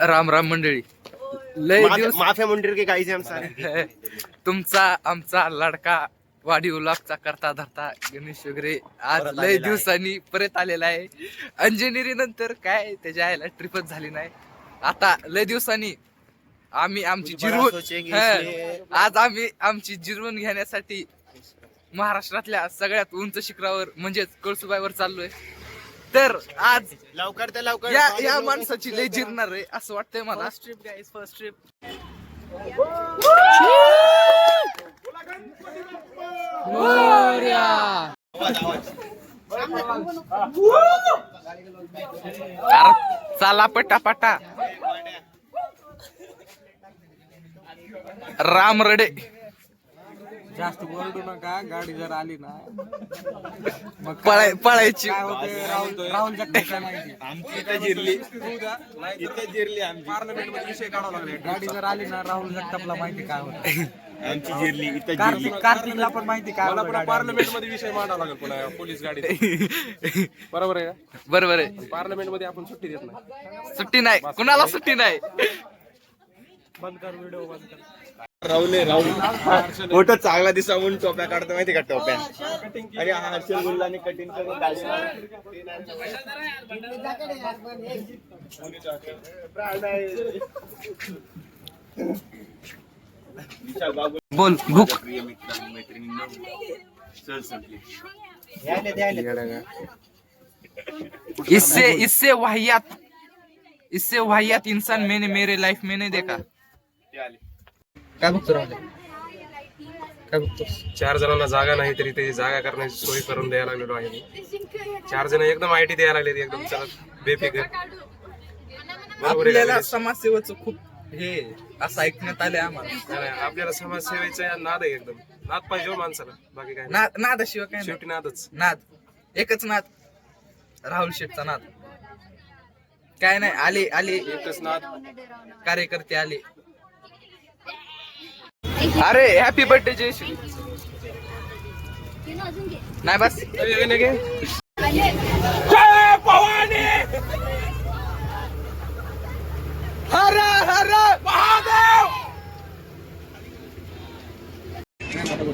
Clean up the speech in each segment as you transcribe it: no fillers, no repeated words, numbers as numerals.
राम राम मंडळी. लय दिवस माफिया मंदिर के गाईज हम सारे. तुमचा आमचा लाडका वाढीव लाभचा करता धरता गणेश वगैरे आज लय दिवसांनी परत आलेला आहे. अंजनेरी नंतर काय त्याच्या आईला ट्रिपच झाली नाही. आता लय दिवसांनी आम्ही आमची जिरवून आज आम्ही आमची जिरवून घेण्यासाठी महाराष्ट्रातल्या सगळ्यात उंच शिखरावर म्हणजेच कळसुबाईवर चाललोय. तर आज लवकर तर लवकर या माणसाची लय जिरणार आहे असं वाटतंय मला. First trip guys, first trip. चला पटापटा. राम रडे. जास्त ओरडू नका. गाडी जर आली ना मग पळायची. काय होते राहुल जगताप काय माहिती आमची इथं जिरली आमची पार्लमेंट मध्ये विषय काढावा लागले. गाडी जर आली ना राहुल जगतापला माहिती काय होतं. आमची जिरली इथं जिरली. कार्तिकला पण माहिती काय होतं. पार्लमेंट मध्ये विषय मांडावा लागेल पुन्हा पोलीस गाडी. बरोबर आहे का? बरोबर आहे. पार्लमेंट मध्ये आपण सुट्टी देत नाही. सुट्टी नाही, कुणाला सुट्टी नाही. बंद कर व्हिडिओ, बंद कर. राहुल फोटो चांगला दिसा म्हणून टोप्या काढतो माहिती का? टोप्या आणि हर्षल गुल्लाने कटिंग करून बोल भूक. इससे वाहियात इंसान मैंने मेरे लाइफ में नहीं देखा. काय बघतो राहुल? काय बघतो? 4 जणांना जागा नाही तरी ते जागा करण्याची सोय करून द्यायला लागलेलो आहे. 4 जण एकदम आयटी द्यायला लागले, एकदम चला बेफिकर. आपल्याला समाजसेवेचं खूप हे असं ऐकण्यात आलंय आम्हाला. आपल्याला समाजसेवेचा नाद आहे, एकदम नाद पाहिजे माणसाला. बाकी काय नादाशिवाय काय शेवटी नादच. नाद, एकच नाद, राहुल शेठचा नाद. काय नाही, आले एकच नाद. कार्यकर्ते आले. अरे हॅपी बर्थडे जयश्री. नाही बस. जय भवानी, हर हर महादेव.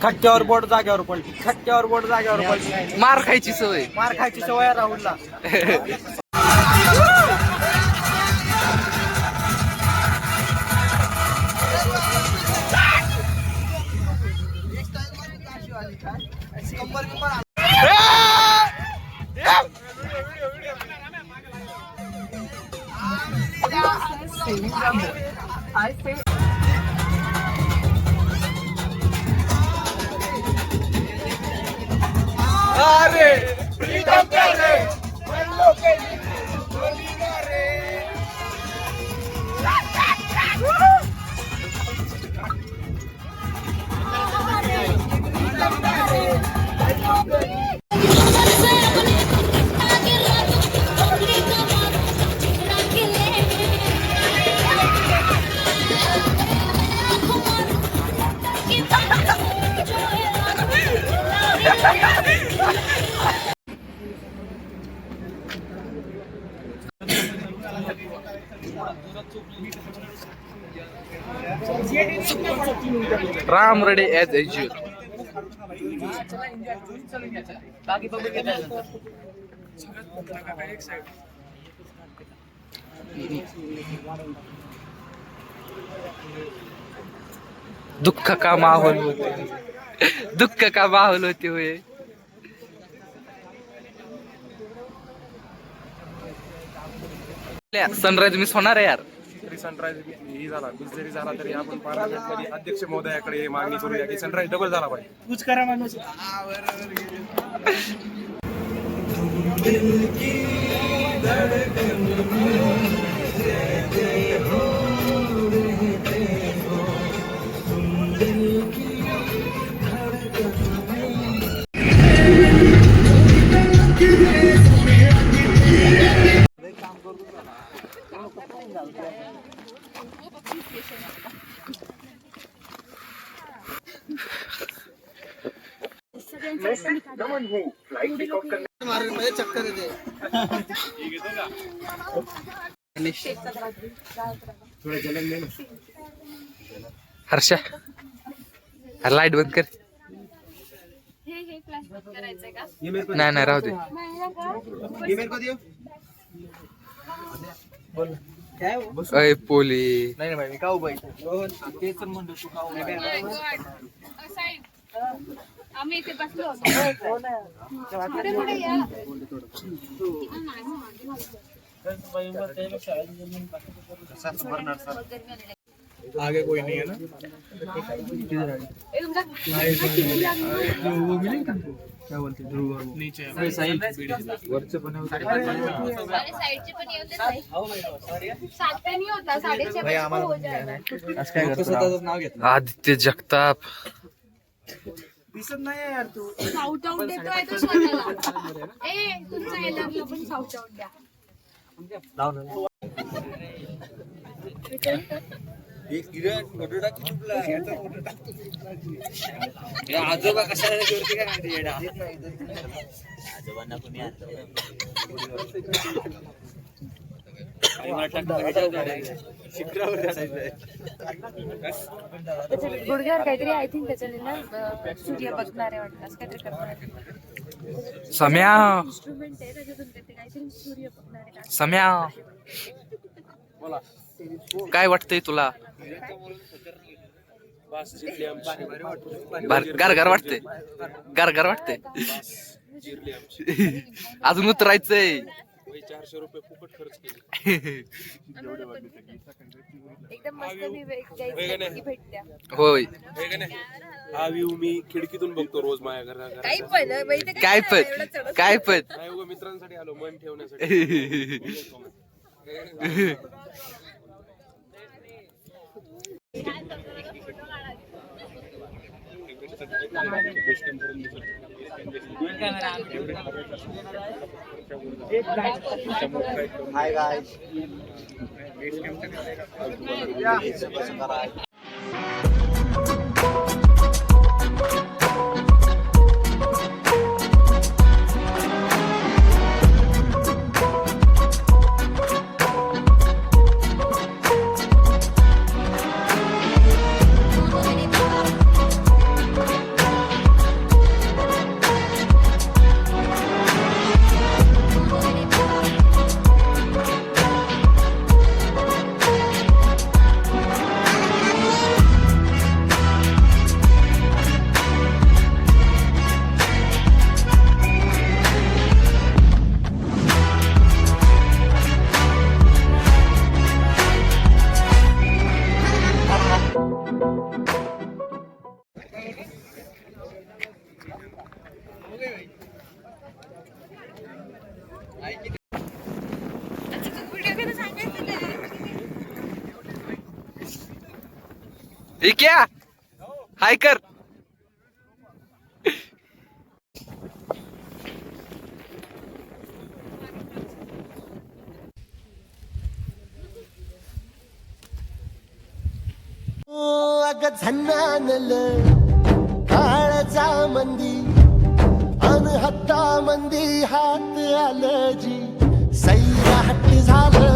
खट्ट्यावर बोट जाग्यावर पडली. खट्ट्यावर बोट जाग्यावर पडली. मार खायची सवय. मार खायची सवय राहुलला. राम रडे ॲज युजुअल. दुःख का माहौल होते हुए. सनराइज मिस होणार आहे यार. सनराईज ही झाला, मिस जरी झाला तरी आपण पार्लमेंट मध्ये अध्यक्ष महोदयाकडे मागणी करूया की सनराईज डबल झाला पाहिजे. कुछ करा माणूस. चक्कर येते. हर्षा लाईट बंद कर. नाही नाही राहू दे. अय पोली नाही भाई मी काऊ बाई तेच म्हणतो तू काऊ आम्ही इथे बसलो होतो. पुढे पुढे या. आगे कोई नहीं है ना क्या बोलते ध्रुव नीचे वरचे पण साईडचे पण येऊ दे साईड. 7 नाही होता 6:30 भाई आम्हाला हो जाएगा. आज काय करतो स्वतःच नाव घेतलं आदित्य जगताप. दिसत नाही यार तू साऊट आउट देतोय तो स्वतःला. ए तुमचा एलरला पण साऊट आउट द्या. आजोबा कशाला करते काय माहिती येडा आजोबांना कोणी गुडघ्यावर काहीतरी आय थिंक त्याच्याने ना सूर्य बघणार आहे वाटतं असं काहीतरी करणार. सम्या इन्स्ट्रुमेंट आहे त्याच्यातून काहीतरी सूर्य बघणार आहे. सम्या काय वाटतंय तुला? गार वाटते गार वाटते. अजून उतरायचंय. 400 रुपये फुकट खर्च केले. एकदम मस्त भेटत्या. होय हा व्ह्यू मी खिडकीतून बघतो रोज माझ्या घरात. काय पण नाही उगा मित्रांसाठी आलो मन ठेवण्यासाठी. हाय गाइस हे क्या हाय कर. अग झन्नानल काळजा मंदी अन हत्ता मंदी हात आलं जी सैरा हट्टी झालं